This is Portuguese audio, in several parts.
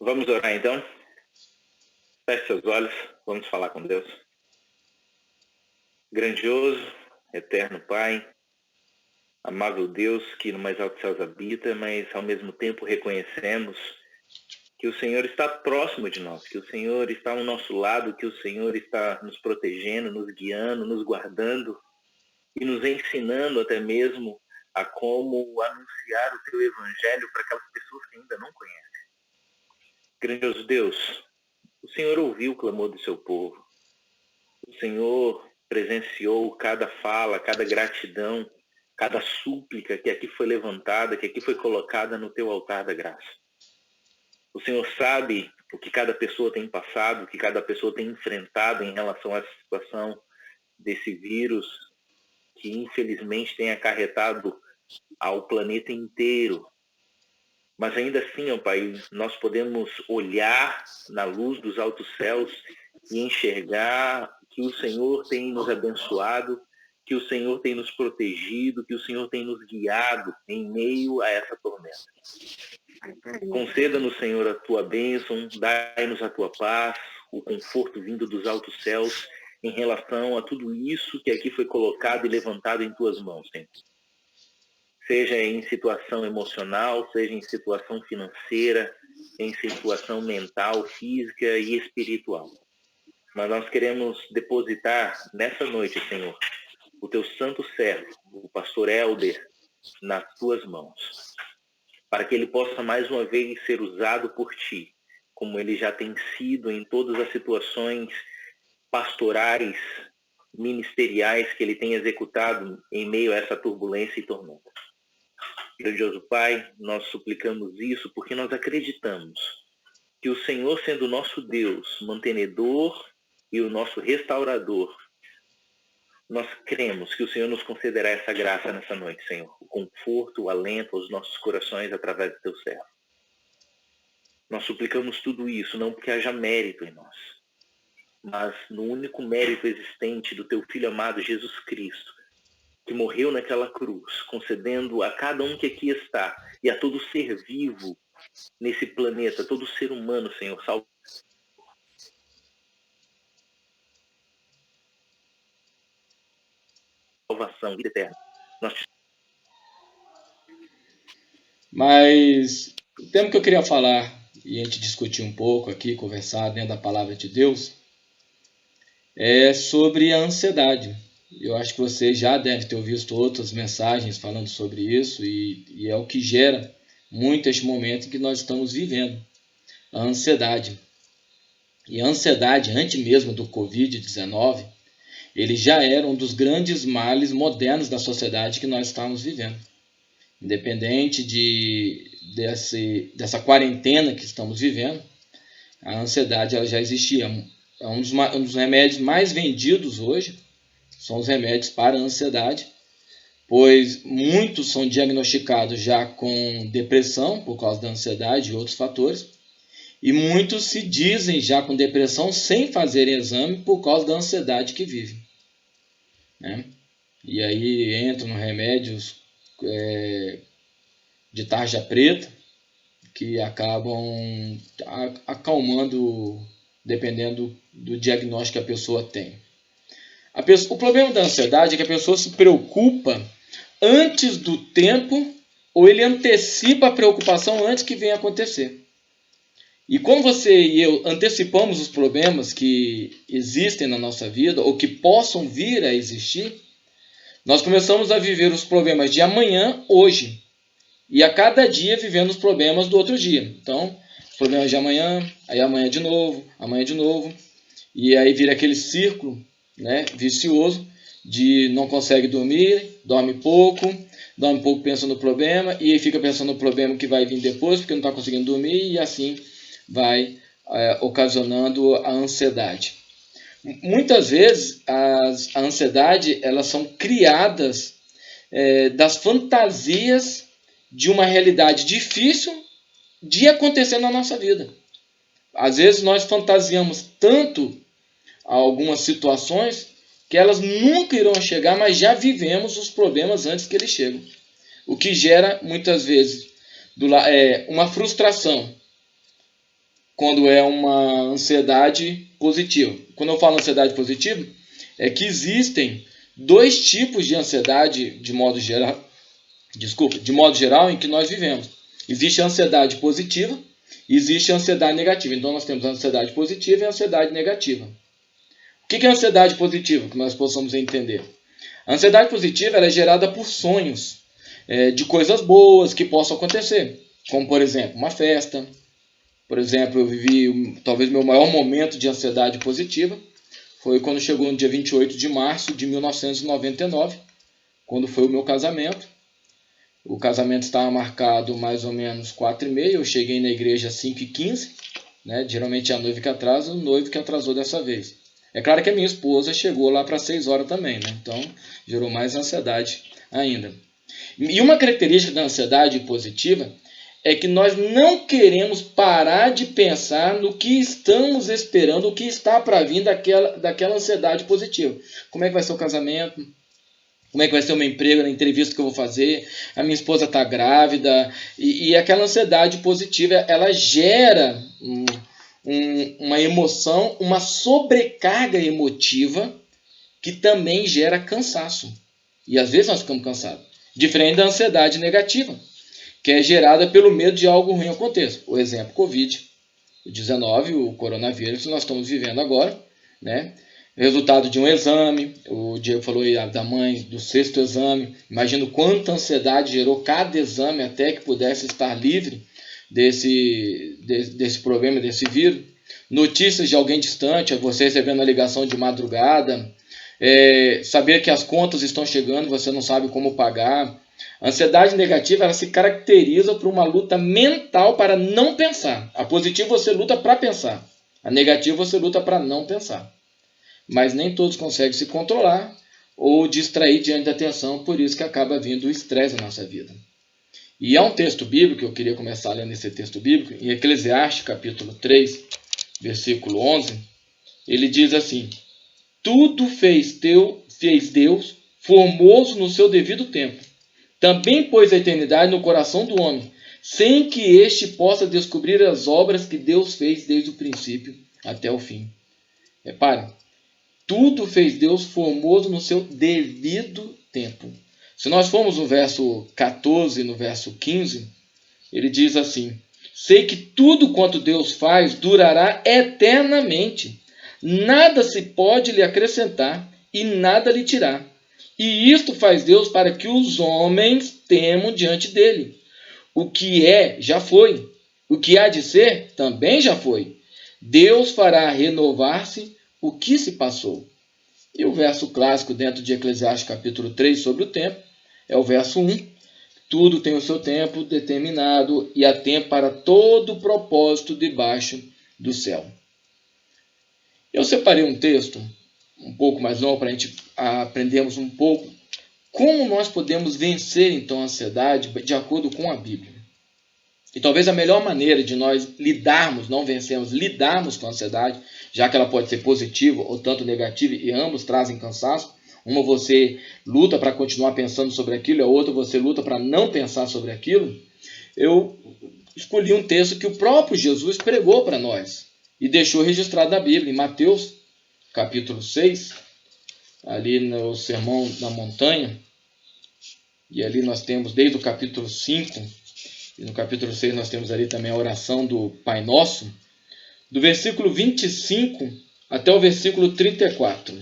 Vamos orar então? Feche seus olhos, vamos falar com Deus. Grandioso, eterno Pai, amável Deus que no mais alto céus habita, mas ao mesmo tempo reconhecemos que o Senhor está próximo de nós, que o Senhor está ao nosso lado, que o Senhor está nos protegendo, nos guiando, nos guardando e nos ensinando até mesmo a como anunciar o Teu Evangelho para aquelas pessoas que ainda não conhecem. Grandioso Deus, o Senhor ouviu o clamor do seu povo. O Senhor presenciou cada fala, cada gratidão, cada súplica que aqui foi levantada, que aqui foi colocada no teu altar da graça. O Senhor sabe o que cada pessoa tem passado, o que cada pessoa tem enfrentado em relação a essa situação desse vírus que infelizmente tem acarretado ao planeta inteiro. Mas ainda assim, ó Pai, nós podemos olhar na luz dos altos céus e enxergar que o Senhor tem nos abençoado, que o Senhor tem nos protegido, que o Senhor tem nos guiado em meio a essa tormenta. Conceda-nos, Senhor, a tua bênção, dai-nos a tua paz, o conforto vindo dos altos céus em relação a tudo isso que aqui foi colocado e levantado em tuas mãos, Senhor. Seja em situação emocional, seja em situação financeira, em situação mental, física e espiritual. Mas nós queremos depositar nessa noite, Senhor, o teu santo servo, o pastor Helder, nas tuas mãos, para que ele possa mais uma vez ser usado por ti, como ele já tem sido em todas as situações pastorais, ministeriais que ele tem executado em meio a essa turbulência e tormenta. Grandioso Pai, nós suplicamos isso porque nós acreditamos que o Senhor, sendo o nosso Deus, mantenedor e o nosso restaurador, nós cremos que o Senhor nos concederá essa graça nessa noite, Senhor. O conforto, o alento aos nossos corações através do teu servo. Nós suplicamos tudo isso, não porque haja mérito em nós, mas no único mérito existente do teu Filho amado Jesus Cristo, que morreu naquela cruz, concedendo a cada um que aqui está e a todo ser vivo nesse planeta, todo ser humano, Senhor, salvação, vida eterna. Mas o tema que eu queria falar e a gente discutir um pouco aqui, conversar dentro da palavra de Deus, é sobre a ansiedade. Eu acho que você já deve ter visto outras mensagens falando sobre isso e é o que gera muito este momento em que nós estamos vivendo, a ansiedade. E a ansiedade, antes mesmo do Covid-19, ele já era um dos grandes males modernos da sociedade que nós estamos vivendo. Independente dessa quarentena que estamos vivendo, a ansiedade ela já existia. É um dos remédios mais vendidos hoje, são os remédios para a ansiedade, pois muitos são diagnosticados já com depressão por causa da ansiedade e outros fatores, e muitos se dizem já com depressão sem fazerem exame por causa da ansiedade que vivem, né? E aí entram remédios de tarja preta que acabam acalmando, dependendo do diagnóstico que a pessoa tem. O problema da ansiedade é que a pessoa se preocupa antes do tempo ou ele antecipa a preocupação antes que venha acontecer. E como você e eu antecipamos os problemas que existem na nossa vida ou que possam vir a existir, nós começamos a viver os problemas de amanhã, hoje. E a cada dia vivendo os problemas do outro dia. Então, os problemas de amanhã, aí amanhã de novo. E aí vira aquele círculo, né, vicioso de não consegue dormir, dorme pouco pensa no problema, e aí fica pensando no problema que vai vir depois, porque não está conseguindo dormir, e assim vai ocasionando a ansiedade. Muitas vezes a ansiedade elas são criadas das fantasias de uma realidade difícil de acontecer na nossa vida. Às vezes nós fantasiamos tanto algumas situações que elas nunca irão chegar, mas já vivemos os problemas antes que eles cheguem. O que gera muitas vezes uma frustração quando é uma ansiedade positiva. Quando eu falo ansiedade positiva, é que existem dois tipos de ansiedade de modo geral, em que nós vivemos. Existe a ansiedade positiva e existe a ansiedade negativa. Então nós temos a ansiedade positiva e a ansiedade negativa. O que é a ansiedade positiva? Que nós possamos entender. A ansiedade positiva ela é gerada por sonhos de coisas boas que possam acontecer. Como, por exemplo, uma festa. Por exemplo, eu vivi talvez meu maior momento de ansiedade positiva foi quando chegou no dia 28 de março de 1999, quando foi o meu casamento. O casamento estava marcado mais ou menos 4h30, eu cheguei na igreja às 5h15, né? Geralmente é a noiva que atrasa, o noivo que atrasou dessa vez. É claro que a minha esposa chegou lá para 6 horas também, né? Então gerou mais ansiedade ainda. E uma característica da ansiedade positiva é que nós não queremos parar de pensar no que estamos esperando, o que está para vir daquela ansiedade positiva. Como é que vai ser o casamento? Como é que vai ser o meu emprego na entrevista que eu vou fazer? A minha esposa está grávida. E aquela ansiedade positiva, ela gera uma emoção, uma sobrecarga emotiva que também gera cansaço. E às vezes nós ficamos cansados. Diferente da ansiedade negativa, que é gerada pelo medo de algo ruim aconteça. O exemplo, Covid-19, o coronavírus que nós estamos vivendo agora, né? Resultado de um exame, o Diego falou aí da mãe do 6º exame. Imagino quanta ansiedade gerou cada exame até que pudesse estar livre desse problema, desse vírus. Notícias de alguém distante, você recebendo a ligação de madrugada, saber que as contas estão chegando, você não sabe como pagar. A ansiedade negativa ela se caracteriza por uma luta mental para não pensar. A positiva você luta para pensar, a negativa você luta para não pensar. Mas nem todos conseguem se controlar ou distrair diante da tensão, por isso que acaba vindo o estresse na nossa vida. E há um texto bíblico, eu queria começar lendo esse texto bíblico, em Eclesiastes capítulo 3, versículo 11, ele diz assim: tudo fez Deus formoso no seu devido tempo. Também pôs a eternidade no coração do homem, sem que este possa descobrir as obras que Deus fez desde o princípio até o fim. Repare, tudo fez Deus formoso no seu devido tempo. Se nós formos no verso 14 e no verso 15, ele diz assim: sei que tudo quanto Deus faz durará eternamente. Nada se pode lhe acrescentar e nada lhe tirar. E isto faz Deus para que os homens temam diante dele. O que é, já foi. O que há de ser, também já foi. Deus fará renovar-se o que se passou. E o verso clássico dentro de Eclesiastes capítulo 3 sobre o tempo é o verso 1. Tudo tem o seu tempo determinado e há tempo para todo propósito debaixo do céu. Eu separei um texto um pouco mais longo para a gente aprendermos um pouco como nós podemos vencer então a ansiedade de acordo com a Bíblia. E talvez a melhor maneira de nós lidarmos, não vencermos, lidarmos com a ansiedade, já que ela pode ser positiva ou tanto negativa e ambos trazem cansaço. Uma você luta para continuar pensando sobre aquilo, a outra você luta para não pensar sobre aquilo. Eu escolhi um texto que o próprio Jesus pregou para nós e deixou registrado na Bíblia, em Mateus capítulo 6, ali no Sermão da Montanha. E ali nós temos desde o capítulo 5, e no capítulo 6 nós temos ali também a oração do Pai Nosso, do versículo 25 até o versículo 34.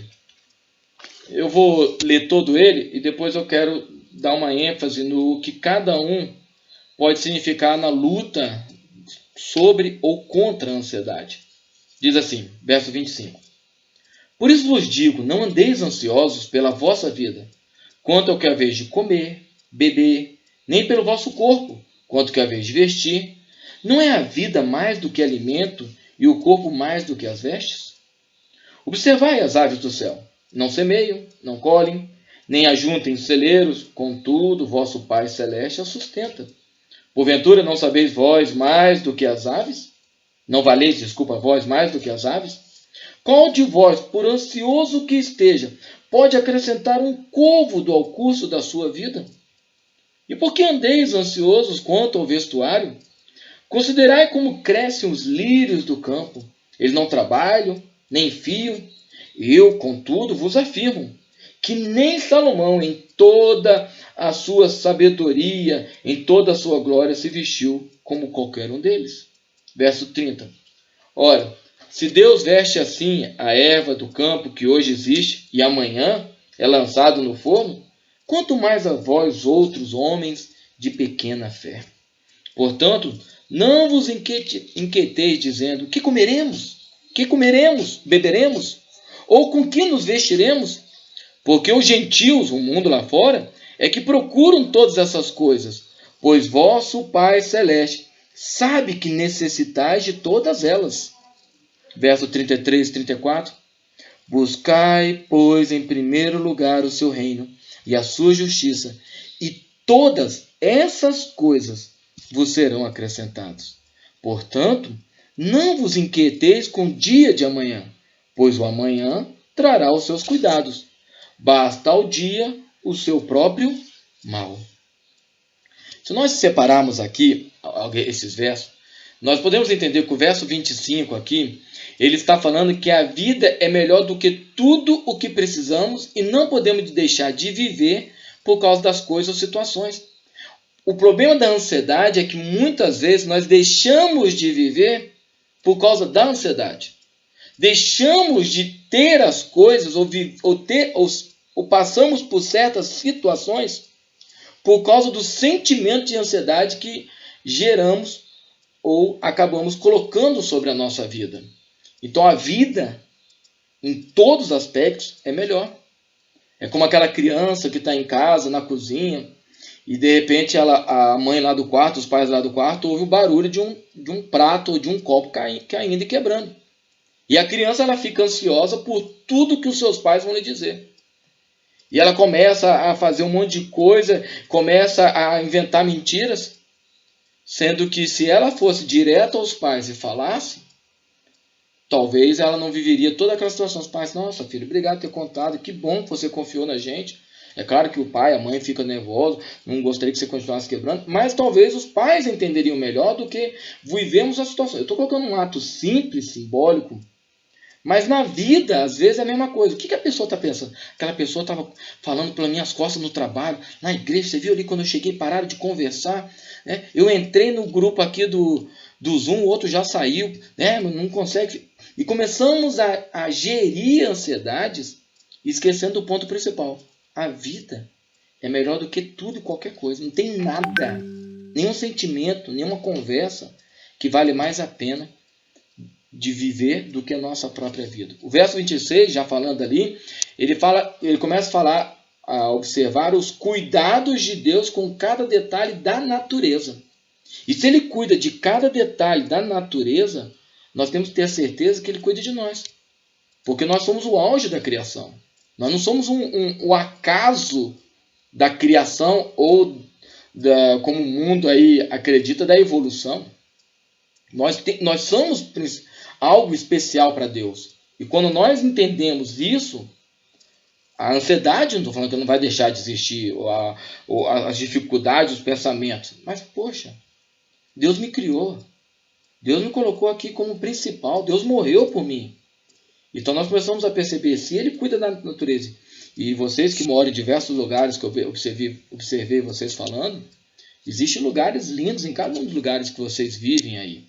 Eu vou ler todo ele e depois eu quero dar uma ênfase no que cada um pode significar na luta sobre ou contra a ansiedade. Diz assim, verso 25. Por isso vos digo, não andeis ansiosos pela vossa vida, quanto ao que haveis de comer, beber, nem pelo vosso corpo, quanto que haveis de vestir. Não é a vida mais do que alimento e o corpo mais do que as vestes? Observai as aves do céu. Não semeiam, não colhem, nem ajuntem em celeiros, contudo, vosso Pai Celeste as sustenta. Porventura não sabeis vós mais do que as aves? Não valeis, vós mais do que as aves? Qual de vós, por ansioso que esteja, pode acrescentar um côvado ao curso da sua vida? E por que andeis ansiosos quanto ao vestuário? Considerai como crescem os lírios do campo. Eles não trabalham, nem fiam. Eu, contudo, vos afirmo que nem Salomão, em toda a sua sabedoria, em toda a sua glória, se vestiu como qualquer um deles. Verso 30. Ora, se Deus veste assim a erva do campo que hoje existe e amanhã é lançado no forno, quanto mais a vós outros homens de pequena fé. Portanto, não vos inquieteis dizendo, que comeremos? Que comeremos? Beberemos? Ou com que nos vestiremos? Porque os gentios, o mundo lá fora, é que procuram todas essas coisas, pois vosso Pai Celeste sabe que necessitais de todas elas. Verso 33 e 34. Buscai, pois, em primeiro lugar o seu reino e a sua justiça, e todas essas coisas vos serão acrescentadas. Portanto, não vos inquieteis com o dia de amanhã, pois o amanhã trará os seus cuidados. Basta ao dia o seu próprio mal. Se nós separarmos aqui esses versos, nós podemos entender que o verso 25 aqui, ele está falando que a vida é melhor do que tudo o que precisamos e não podemos deixar de viver por causa das coisas ou situações. O problema da ansiedade é que muitas vezes nós deixamos de viver por causa da ansiedade. Deixamos de ter as coisas ou passamos por certas situações por causa do sentimento de ansiedade que geramos ou acabamos colocando sobre a nossa vida. Então a vida, em todos os aspectos, é melhor. É como aquela criança que está em casa, na cozinha, e de repente a mãe lá do quarto, os pais lá do quarto, ouve o barulho de um prato ou de um copo caindo e quebrando. E a criança ela fica ansiosa por tudo que os seus pais vão lhe dizer. E ela começa a fazer um monte de coisa, começa a inventar mentiras, sendo que se ela fosse direto aos pais e falasse, talvez ela não viveria toda aquela situação. Os pais, nossa filho, obrigado por ter contado, que bom que você confiou na gente. É claro que o pai, a mãe fica nervoso, não gostaria que você continuasse quebrando, mas talvez os pais entenderiam melhor do que vivemos a situação. Eu estou colocando um ato simples, simbólico, mas na vida, às vezes, é a mesma coisa. O que a pessoa está pensando? Aquela pessoa estava falando pelas minhas costas no trabalho, na igreja, você viu ali quando eu cheguei, pararam de conversar, né? Eu entrei no grupo aqui do Zoom, o outro já saiu, né? Não consegue. E começamos a gerir ansiedades, esquecendo o ponto principal. A vida é melhor do que tudo e qualquer coisa. Não tem nada, nenhum sentimento, nenhuma conversa que vale mais a pena de viver do que a nossa própria vida. O verso 26, já falando ali, ele começa a falar, a observar os cuidados de Deus com cada detalhe da natureza. E se ele cuida de cada detalhe da natureza, nós temos que ter a certeza que ele cuida de nós. Porque nós somos o auge da criação. Nós não somos o acaso da criação ou como o mundo aí acredita, da evolução. Nós somos algo especial para Deus. E quando nós entendemos isso, a ansiedade, não estou falando que não vai deixar de existir, ou as dificuldades, os pensamentos, mas, poxa, Deus me criou. Deus me colocou aqui como principal. Deus morreu por mim. Então nós começamos a perceber, se Ele cuida da natureza, e vocês que moram em diversos lugares que eu observei vocês falando, existem lugares lindos em cada um dos lugares que vocês vivem aí.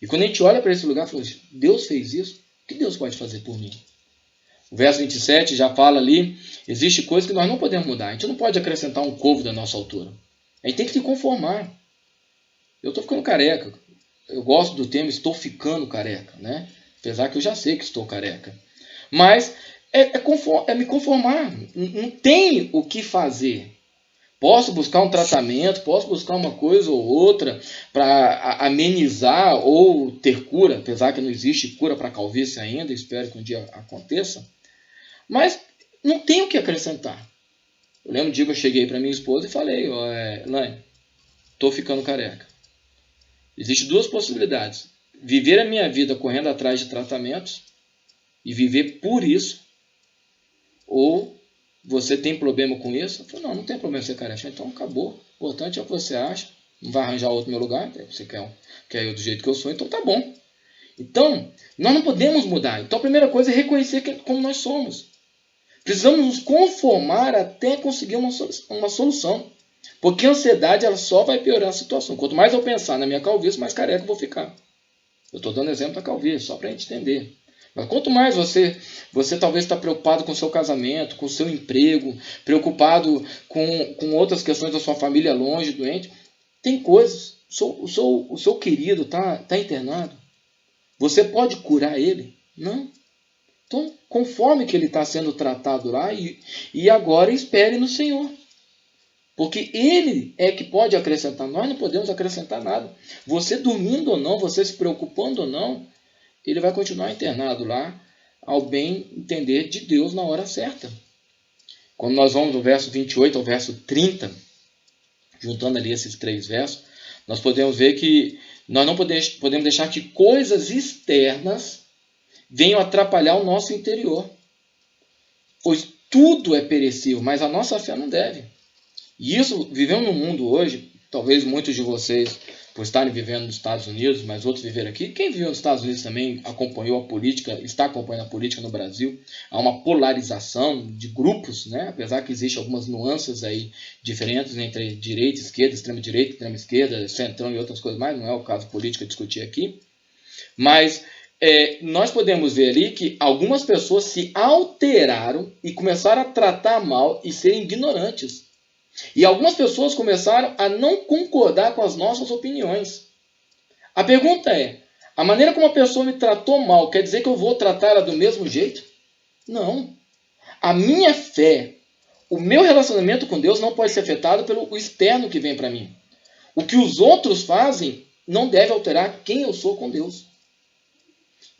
E quando a gente olha para esse lugar, fala, Deus fez isso, o que Deus pode fazer por mim? O verso 27 já fala ali, existe coisa que nós não podemos mudar. A gente não pode acrescentar um covo da nossa altura. A gente tem que se conformar. Eu estou ficando careca. Eu gosto do termo estou ficando careca, né? Apesar que eu já sei que estou careca. Mas é me conformar. Não tem o que fazer. Posso buscar um tratamento, posso buscar uma coisa ou outra para amenizar ou ter cura, apesar que não existe cura para calvície ainda, espero que um dia aconteça. Mas não tem o que acrescentar. Eu lembro um dia que eu cheguei para minha esposa e falei, Elaine, estou ficando careca. Existem duas possibilidades. Viver a minha vida correndo atrás de tratamentos e viver por isso, ou você tem problema com isso? Eu falei, não tem problema ser careca. Então acabou. O importante é o que você acha. Não vai arranjar outro no meu lugar? Você quer eu do jeito que eu sou, então tá bom. Então, nós não podemos mudar. Então a primeira coisa é reconhecer como nós somos. Precisamos nos conformar até conseguir uma solução. Porque a ansiedade ela só vai piorar a situação. Quanto mais eu pensar na minha calvície, mais careca eu vou ficar. Eu estou dando exemplo da calvície, só para a gente entender. Mas quanto mais você talvez está preocupado com o seu casamento, com o seu emprego, preocupado com outras questões da sua família longe, doente, tem coisas. O seu querido está internado. Você pode curar ele? Não. Então, conforme que ele está sendo tratado lá, e agora espere no Senhor. Porque Ele é que pode acrescentar. Nós não podemos acrescentar nada. Você dormindo ou não, você se preocupando ou não, ele vai continuar internado lá, ao bem entender de Deus na hora certa. Quando nós vamos do verso 28 ao verso 30, juntando ali esses 3 versos, nós podemos ver que nós não podemos deixar que coisas externas venham atrapalhar o nosso interior. Pois tudo é perecível, mas a nossa fé não deve. E isso, vivendo no mundo hoje, talvez muitos de vocês, por estarem vivendo nos Estados Unidos, mas outros viveram aqui, quem viveu nos Estados Unidos também acompanhou a política, está acompanhando a política no Brasil. Há uma polarização de grupos, né? Apesar que existem algumas nuances aí diferentes entre direita, esquerda, extrema-direita, extrema-esquerda, centrão e outras coisas mais, não é o caso político discutir aqui. Mas nós podemos ver ali que algumas pessoas se alteraram e começaram a tratar mal e serem ignorantes. E algumas pessoas começaram a não concordar com as nossas opiniões. A pergunta é, a maneira como a pessoa me tratou mal, quer dizer que eu vou tratar ela do mesmo jeito? Não. A minha fé, o meu relacionamento com Deus não pode ser afetado pelo externo que vem para mim. O que os outros fazem não deve alterar quem eu sou com Deus.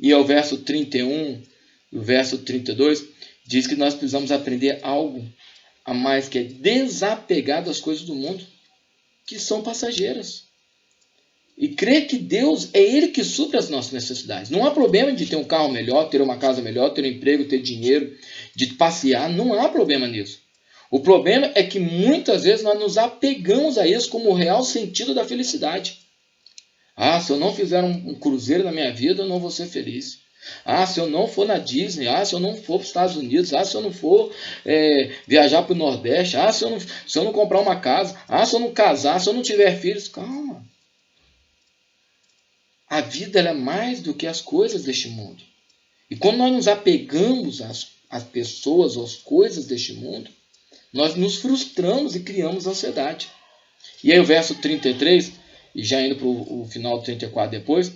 E ao verso 31 e o verso 32 diz que nós precisamos aprender algo a mais, que é desapegar das coisas do mundo, que são passageiras. E crer que Deus é Ele que supre as nossas necessidades. Não há problema de ter um carro melhor, ter uma casa melhor, ter um emprego, ter dinheiro, de passear. Não há problema nisso. O problema é que muitas vezes nós nos apegamos a isso como o real sentido da felicidade. Ah, se eu não fizer um cruzeiro na minha vida, eu não vou ser feliz. Ah, se eu não for na Disney, se eu não for para os Estados Unidos, se eu não for viajar para o Nordeste, se eu não comprar uma casa, se eu não casar, se eu não tiver filhos, calma. A vida ela é mais do que as coisas deste mundo. E quando nós nos apegamos às pessoas, às coisas deste mundo, nós nos frustramos e criamos ansiedade. E aí o verso 33, e já indo para o final do 34 depois,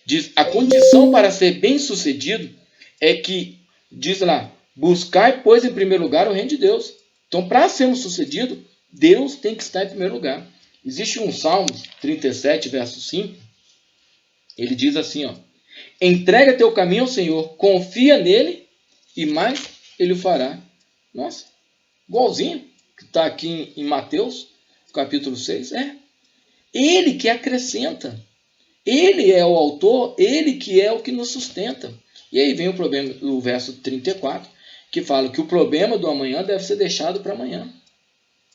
diz, a condição para ser bem sucedido é que, diz lá, buscai, pois, em primeiro lugar o reino de Deus. Então, para sermos sucedidos, Deus tem que estar em primeiro lugar. Existe um Salmo 37, verso 5, ele diz assim, entrega teu caminho ao Senhor, confia nele e mais ele o fará. Nossa, igualzinho que está aqui em Mateus, capítulo 6, Ele que acrescenta. Ele é o autor, ele que é o que nos sustenta. E aí vem o verso 34, que fala que o problema do amanhã deve ser deixado para amanhã.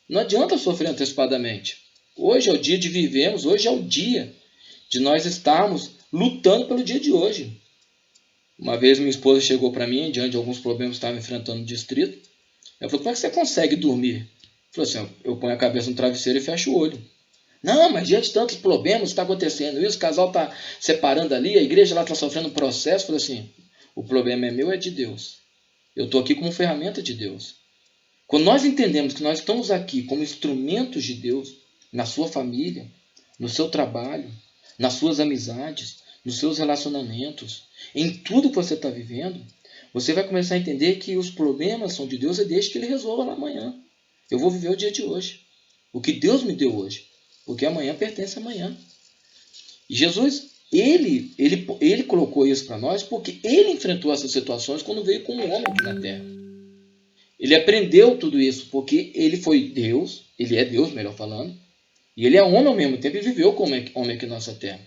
Não adianta sofrer antecipadamente. Hoje é o dia de vivermos, hoje é o dia de nós estarmos lutando pelo dia de hoje. Uma vez minha esposa chegou para mim, diante de alguns problemas que estava enfrentando no distrito. Ela falou, como é que você consegue dormir? Eu falei assim, eu ponho a cabeça no travesseiro e fecho o olho. Não, mas diante de tantos problemas, está acontecendo isso, o casal está separando ali, a igreja lá está sofrendo um processo. Eu falei assim, o problema é meu, é de Deus. Eu estou aqui como ferramenta de Deus. Quando nós entendemos que nós estamos aqui como instrumentos de Deus, na sua família, no seu trabalho, nas suas amizades, nos seus relacionamentos, em tudo que você está vivendo, você vai começar a entender que os problemas são de Deus e deixa que Ele resolva lá amanhã. Eu vou viver o dia de hoje. O que Deus me deu hoje. Porque amanhã pertence a amanhã. E Jesus, ele colocou isso para nós porque ele enfrentou essas situações quando veio como homem aqui na Terra. Ele aprendeu tudo isso porque ele foi Deus, ele é Deus, melhor falando, e ele é homem ao mesmo tempo e viveu como homem aqui na nossa Terra.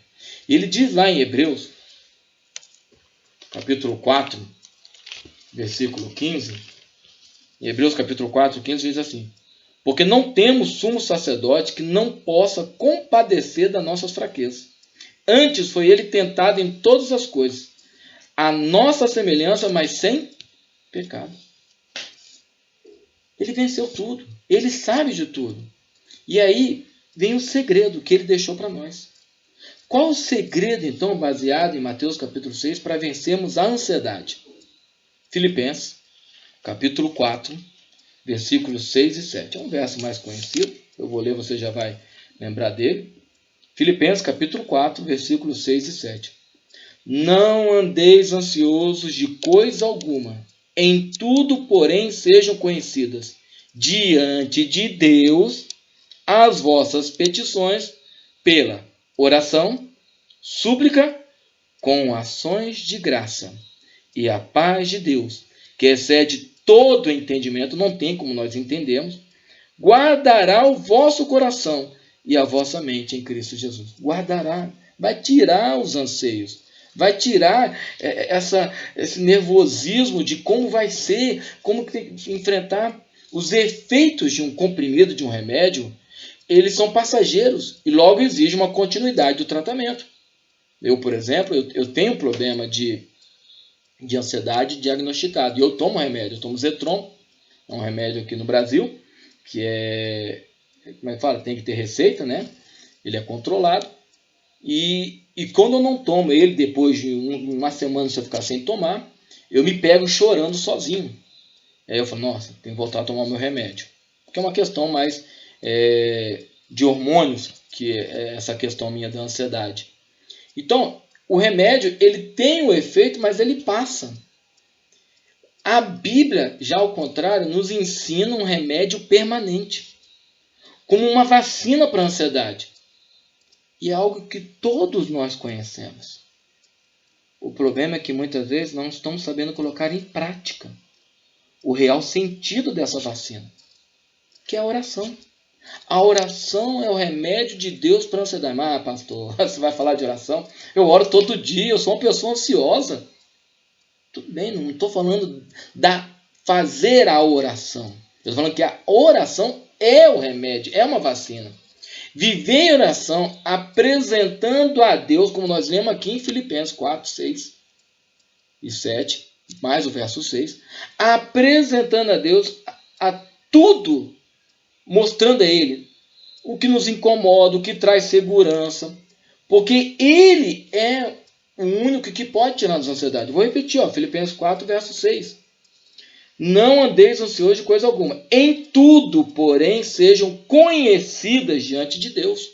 E ele diz lá em Hebreus, capítulo 4, versículo 15, em Hebreus capítulo 4, 15 diz assim, Porque não temos sumo sacerdote que não possa compadecer das nossas fraquezas. Antes foi ele tentado em todas as coisas, a nossa semelhança, mas sem pecado. Ele venceu tudo. Ele sabe de tudo. E aí vem o segredo que ele deixou para nós. Qual o segredo, então, baseado em Mateus capítulo 6, para vencermos a ansiedade? Filipenses, capítulo 4, versículos 6 e 7. É um verso mais conhecido. Eu vou ler, você já vai lembrar dele. Filipenses, capítulo 4, versículos 6 e 7. Não andeis ansiosos de coisa alguma. Em tudo, porém, sejam conhecidas diante de Deus as vossas petições pela oração, súplica, com ações de graça. E a paz de Deus, que excede todo entendimento, não tem como nós entendemos, guardará o vosso coração e a vossa mente em Cristo Jesus. Guardará, vai tirar os anseios, vai tirar esse nervosismo de como vai ser, como enfrentar os efeitos de um comprimido, de um remédio. Eles são passageiros e logo exige uma continuidade do tratamento. Eu, por exemplo, eu tenho um problema de ansiedade diagnosticado e eu tomo remédio, eu tomo Zetron, é um remédio aqui no Brasil, que é, como é que fala? Tem que ter receita, né? Ele é controlado e quando eu não tomo ele, depois de uma semana se eu ficar sem tomar, eu me pego chorando sozinho. Aí eu falo, nossa, tenho que voltar a tomar o meu remédio. Porque é uma questão mais de hormônios, que é essa questão minha da ansiedade. Então, o remédio, ele tem o efeito, mas ele passa. A Bíblia, já ao contrário, nos ensina um remédio permanente, como uma vacina para a ansiedade. E é algo que todos nós conhecemos. O problema é que muitas vezes não estamos sabendo colocar em prática o real sentido dessa vacina, que é a oração. A oração é o remédio de Deus para a ansiedade. Ah, pastor, você vai falar de oração? Eu oro todo dia, eu sou uma pessoa ansiosa. Tudo bem, não estou falando da fazer a oração. Estou falando que a oração é o remédio, é uma vacina. Viver em oração, apresentando a Deus, como nós lemos aqui em Filipenses 4, 6 e 7, mais o verso 6, apresentando a Deus a tudo, mostrando a Ele o que nos incomoda, o que traz segurança, porque Ele é o único que pode tirar a ansiedade. Vou repetir, Filipenses 4, verso 6. Não andeis ansiosos de coisa alguma. Em tudo, porém, sejam conhecidas diante de Deus.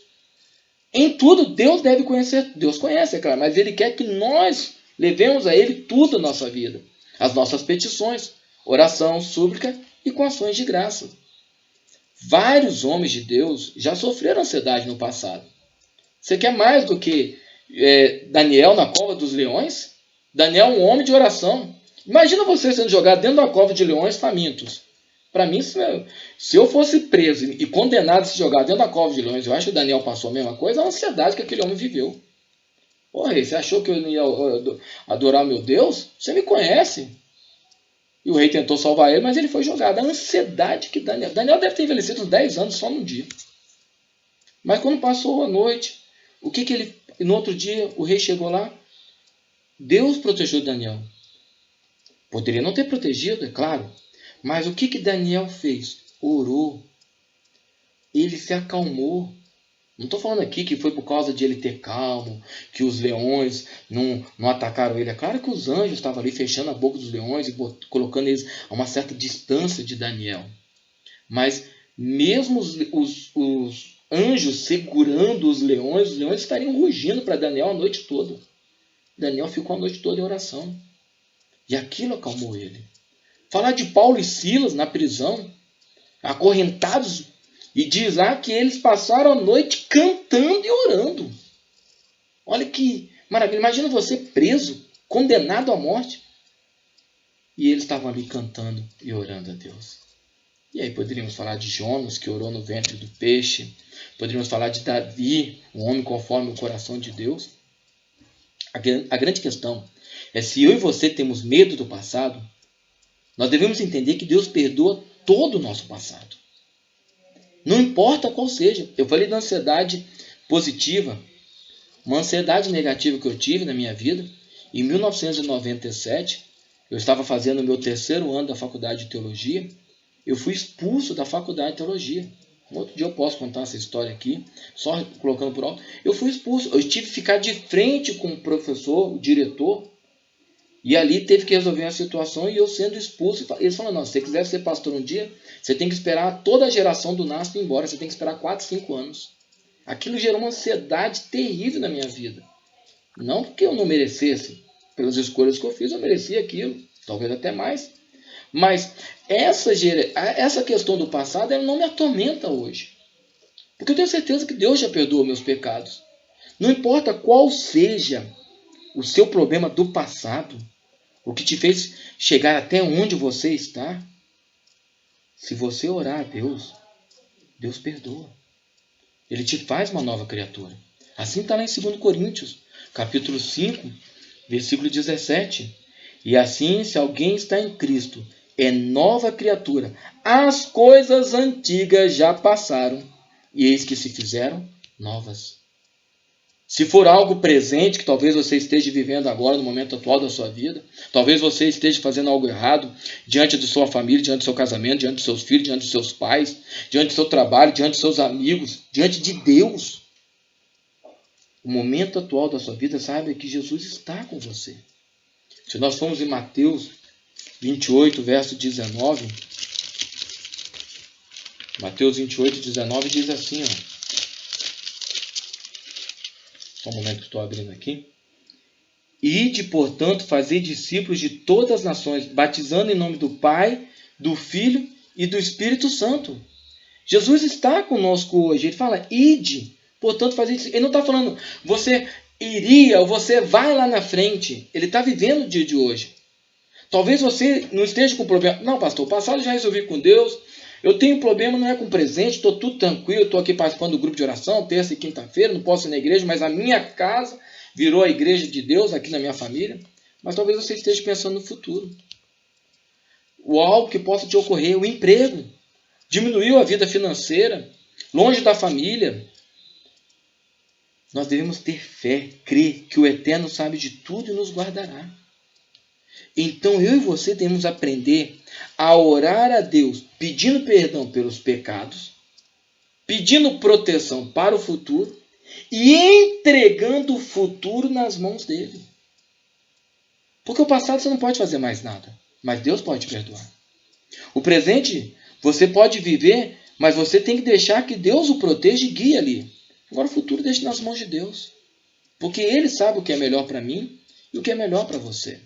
Em tudo, Deus deve conhecer. Deus conhece, é claro, mas Ele quer que nós levemos a Ele tudo a nossa vida. As nossas petições, oração, súplica e com ações de graça. Vários homens de Deus já sofreram ansiedade no passado. Você quer mais do que Daniel na cova dos leões? Daniel é um homem de oração. Imagina você sendo jogado dentro da cova de leões famintos. Para mim, se eu fosse preso e condenado a se jogar dentro da cova de leões, eu acho que o Daniel passou a mesma coisa, a ansiedade que aquele homem viveu. Ô rei, você achou que eu não ia adorar meu Deus? Você me conhece. E o rei tentou salvar ele, mas ele foi jogado. A ansiedade que Daniel deve ter envelhecido uns 10 anos só num dia. Mas quando passou a noite, no outro dia, o rei chegou lá, Deus protegeu Daniel. Poderia não ter protegido, é claro. Mas o que Daniel fez? Orou. Ele se acalmou. Não estou falando aqui que foi por causa de ele ter calmo, que os leões não atacaram ele. É claro que os anjos estavam ali fechando a boca dos leões e colocando eles a uma certa distância de Daniel. Mas mesmo os anjos segurando os leões estariam rugindo para Daniel a noite toda. Daniel ficou a noite toda em oração. E aquilo acalmou ele. Falar de Paulo e Silas na prisão, acorrentados, e diz lá que eles passaram a noite cantando e orando. Olha que maravilha. Imagina você preso, condenado à morte. E eles estavam ali cantando e orando a Deus. E aí poderíamos falar de Jonas, que orou no ventre do peixe. Poderíamos falar de Davi, um homem conforme o coração de Deus. A grande questão é se eu e você temos medo do passado, nós devemos entender que Deus perdoa todo o nosso passado. Não importa qual seja. Eu falei da ansiedade positiva. Uma ansiedade negativa que eu tive na minha vida. Em 1997, eu estava fazendo o meu 3º ano da faculdade de teologia. Eu fui expulso da faculdade de teologia. Um outro dia eu posso contar essa história aqui, só colocando por alto. Eu fui expulso. Eu tive que ficar de frente com o professor, o diretor, e ali teve que resolver a situação e eu sendo expulso. Eles falaram, não, se você quiser ser pastor um dia, você tem que esperar toda a geração do NASP ir embora. Você tem que esperar 4, 5 anos. Aquilo gerou uma ansiedade terrível na minha vida. Não porque eu não merecesse. Pelas escolhas que eu fiz, eu merecia aquilo. Talvez até mais. Mas essa questão do passado, ela não me atormenta hoje. Porque eu tenho certeza que Deus já perdoa meus pecados. Não importa qual seja o seu problema do passado, o que te fez chegar até onde você está, se você orar a Deus, Deus perdoa. Ele te faz uma nova criatura. Assim está lá em 2 Coríntios, capítulo 5, versículo 17. E assim, se alguém está em Cristo, é nova criatura. As coisas antigas já passaram, e eis que se fizeram novas. Se for algo presente, que talvez você esteja vivendo agora, no momento atual da sua vida, talvez você esteja fazendo algo errado diante de sua família, diante do seu casamento, diante dos seus filhos, diante dos seus pais, diante do seu trabalho, diante dos seus amigos, diante de Deus. O momento atual da sua vida, saiba que Jesus está com você. Se nós formos em Mateus 28, verso 19, Mateus 28, 19 diz assim, ó. Só um momento que estou abrindo aqui. Ide, portanto, fazei discípulos de todas as nações, batizando em nome do Pai, do Filho e do Espírito Santo. Jesus está conosco hoje. Ele fala, ide, portanto, fazei discípulos. Ele não está falando, você iria ou você vai lá na frente. Ele está vivendo o dia de hoje. Talvez você não esteja com problema. Não, pastor, o passado já resolvi com Deus. Eu tenho problema, não é com presente, estou tudo tranquilo, estou aqui participando do grupo de oração, terça e quinta-feira, não posso ir na igreja, mas a minha casa virou a igreja de Deus aqui na minha família. Mas talvez você esteja pensando no futuro. O algo que possa te ocorrer, o emprego. Diminuiu a vida financeira, longe da família. Nós devemos ter fé, crer que o Eterno sabe de tudo e nos guardará. Então eu e você devemos aprender a orar a Deus pedindo perdão pelos pecados, pedindo proteção para o futuro e entregando o futuro nas mãos dele. Porque o passado você não pode fazer mais nada, mas Deus pode te perdoar. O presente você pode viver, mas você tem que deixar que Deus o proteja e guie ali. Agora o futuro deixe nas mãos de Deus, porque Ele sabe o que é melhor para mim e o que é melhor para você.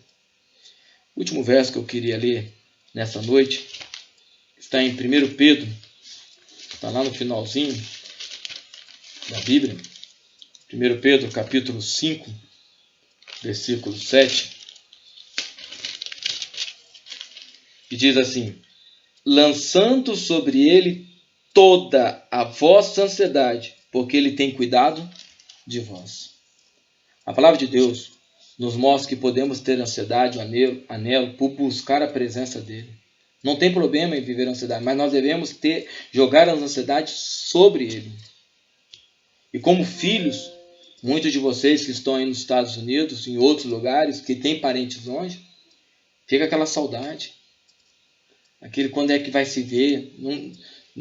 O último verso que eu queria ler nessa noite está em 1 Pedro, está lá no finalzinho da Bíblia. 1 Pedro, capítulo 5, versículo 7. E diz assim, lançando sobre ele toda a vossa ansiedade, porque ele tem cuidado de vós. A palavra de Deus nos mostra que podemos ter ansiedade, anelo por buscar a presença dele. Não tem problema em viver a ansiedade, mas nós devemos jogar as ansiedades sobre ele. E como filhos, muitos de vocês que estão aí nos Estados Unidos, em outros lugares, que têm parentes longe, fica aquela saudade. Aquele quando é que vai se ver,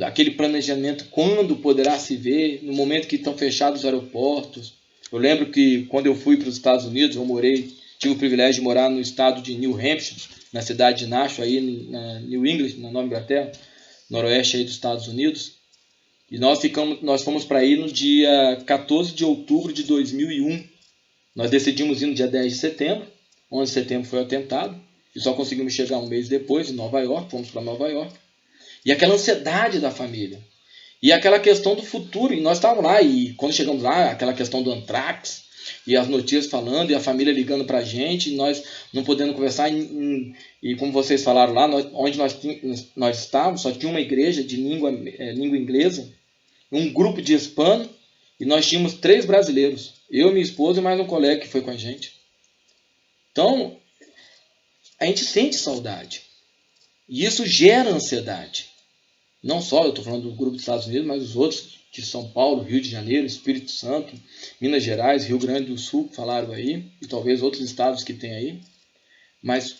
aquele planejamento quando poderá se ver, no momento que estão fechados os aeroportos. Eu lembro que quando eu fui para os Estados Unidos, tive o privilégio de morar no estado de New Hampshire, na cidade de Nashua, aí na New England, na Nova Inglaterra, noroeste aí dos Estados Unidos. E nós fomos para aí no dia 14 de outubro de 2001. Nós decidimos ir no dia 10 de setembro, 11 de setembro foi o atentado, e só conseguimos chegar um mês depois em Nova York, fomos para Nova York. E aquela ansiedade da família. E aquela questão do futuro, e nós estávamos lá, e quando chegamos lá, aquela questão do anthrax, e as notícias falando, e a família ligando para a gente, e nós não podendo conversar, e como vocês falaram lá, onde nós estávamos, só tinha uma igreja de língua inglesa, um grupo de hispano, e nós tínhamos 3 brasileiros, eu, minha esposa e mais um colega que foi com a gente. Então, a gente sente saudade, e isso gera ansiedade. Não só, eu estou falando do grupo dos Estados Unidos, mas os outros de São Paulo, Rio de Janeiro, Espírito Santo, Minas Gerais, Rio Grande do Sul, que falaram aí, e talvez outros estados que tem aí. Mas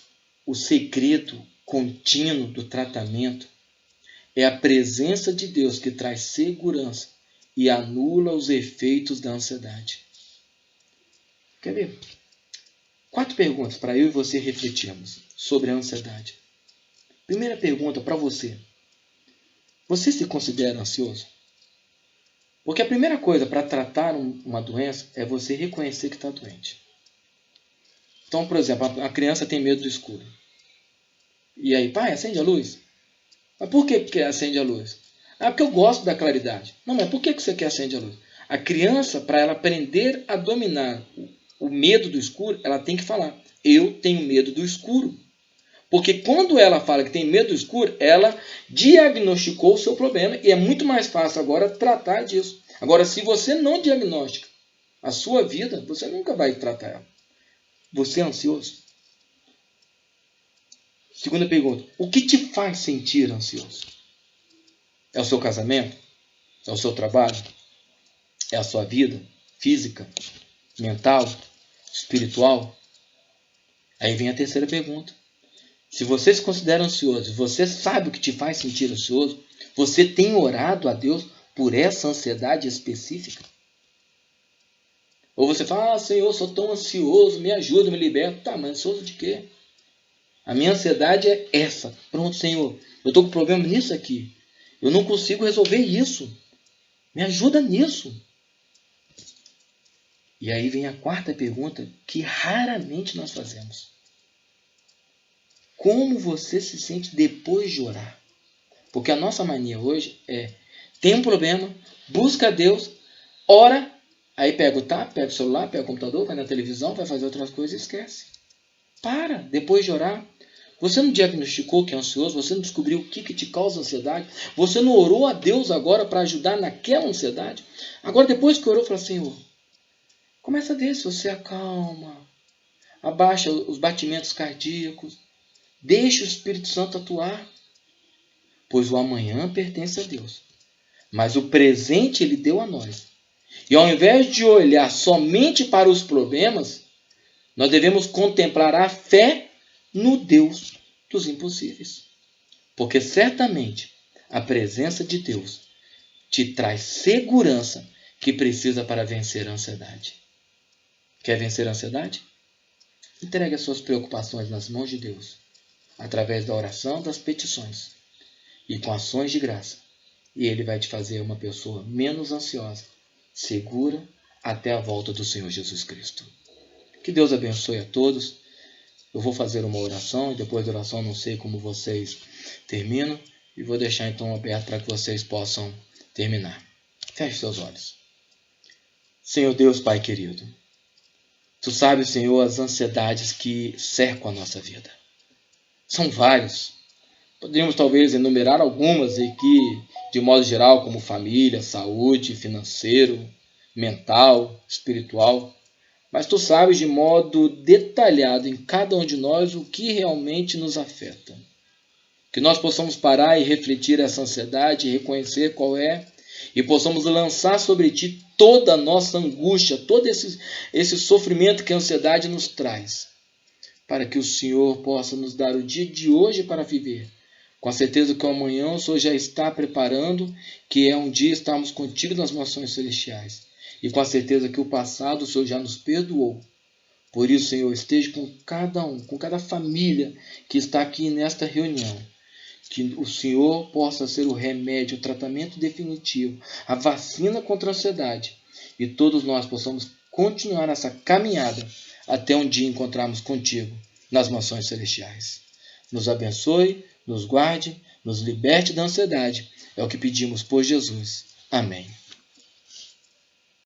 o segredo contínuo do tratamento é a presença de Deus que traz segurança e anula os efeitos da ansiedade. Quer ver? 4 perguntas para eu e você refletirmos sobre a ansiedade. Primeira pergunta para você. Você se considera ansioso? Porque a primeira coisa para tratar uma doença é você reconhecer que está doente. Então, por exemplo, a criança tem medo do escuro. E aí, pai, acende a luz. Mas por que acende a luz? Ah, porque eu gosto da claridade. Não, mas por que você quer acender a luz? A criança, para ela aprender a dominar o medo do escuro, ela tem que falar, eu tenho medo do escuro. Porque quando ela fala que tem medo do escuro, ela diagnosticou o seu problema e é muito mais fácil agora tratar disso. Agora, se você não diagnostica a sua vida, você nunca vai tratar ela. Você é ansioso? Segunda pergunta, o que te faz sentir ansioso? É o seu casamento? É o seu trabalho? É a sua vida física, mental, espiritual? Aí vem a terceira pergunta. Se você se considera ansioso, você sabe o que te faz sentir ansioso, você tem orado a Deus por essa ansiedade específica? Ou você fala, Senhor, eu sou tão ansioso, me ajuda, me liberta. Tá, mas ansioso de quê? A minha ansiedade é essa. Pronto, Senhor, eu estou com problema nisso aqui. Eu não consigo resolver isso. Me ajuda nisso. E aí vem a quarta pergunta que raramente nós fazemos. Como você se sente depois de orar? Porque a nossa mania hoje é, tem um problema, busca a Deus, ora, aí pega o tablet, pega o celular, pega o computador, vai na televisão, vai fazer outras coisas e esquece. Para, depois de orar. Você não diagnosticou que é ansioso, você não descobriu o que te causa ansiedade, você não orou a Deus agora para ajudar naquela ansiedade. Agora, depois que orou, fala, Senhor, começa a ver se você acalma, abaixa os batimentos cardíacos, deixa o Espírito Santo atuar, pois o amanhã pertence a Deus, mas o presente Ele deu a nós. E ao invés de olhar somente para os problemas, nós devemos contemplar a fé no Deus dos impossíveis. Porque certamente a presença de Deus te traz segurança que precisa para vencer a ansiedade. Quer vencer a ansiedade? Entregue as suas preocupações nas mãos de Deus, através da oração, das petições e com ações de graça. E Ele vai te fazer uma pessoa menos ansiosa, segura, até a volta do Senhor Jesus Cristo. Que Deus abençoe a todos. Eu vou fazer uma oração e depois da oração não sei como vocês terminam e vou deixar então aberto para que vocês possam terminar. Feche seus olhos. Senhor Deus, Pai querido, Tu sabes, Senhor, as ansiedades que cercam a nossa vida. São várias. Poderíamos talvez enumerar algumas aqui, de modo geral, como família, saúde, financeiro, mental, espiritual. Mas Tu sabes de modo detalhado em cada um de nós o que realmente nos afeta. Que nós possamos parar e refletir essa ansiedade e reconhecer qual é, e possamos lançar sobre Ti toda a nossa angústia, todo esse sofrimento que a ansiedade nos traz, para que o Senhor possa nos dar o dia de hoje para viver, com a certeza que o amanhã o Senhor já está preparando, que é um dia estarmos contigo nas mansões celestiais. E com a certeza que o passado o Senhor já nos perdoou. Por isso, Senhor, esteja com cada um, com cada família que está aqui nesta reunião. Que o Senhor possa ser o remédio, o tratamento definitivo, a vacina contra a ansiedade. E todos nós possamos continuar essa caminhada até um dia encontrarmos contigo nas mansões celestiais. Nos abençoe, nos guarde, nos liberte da ansiedade. É o que pedimos por Jesus. Amém.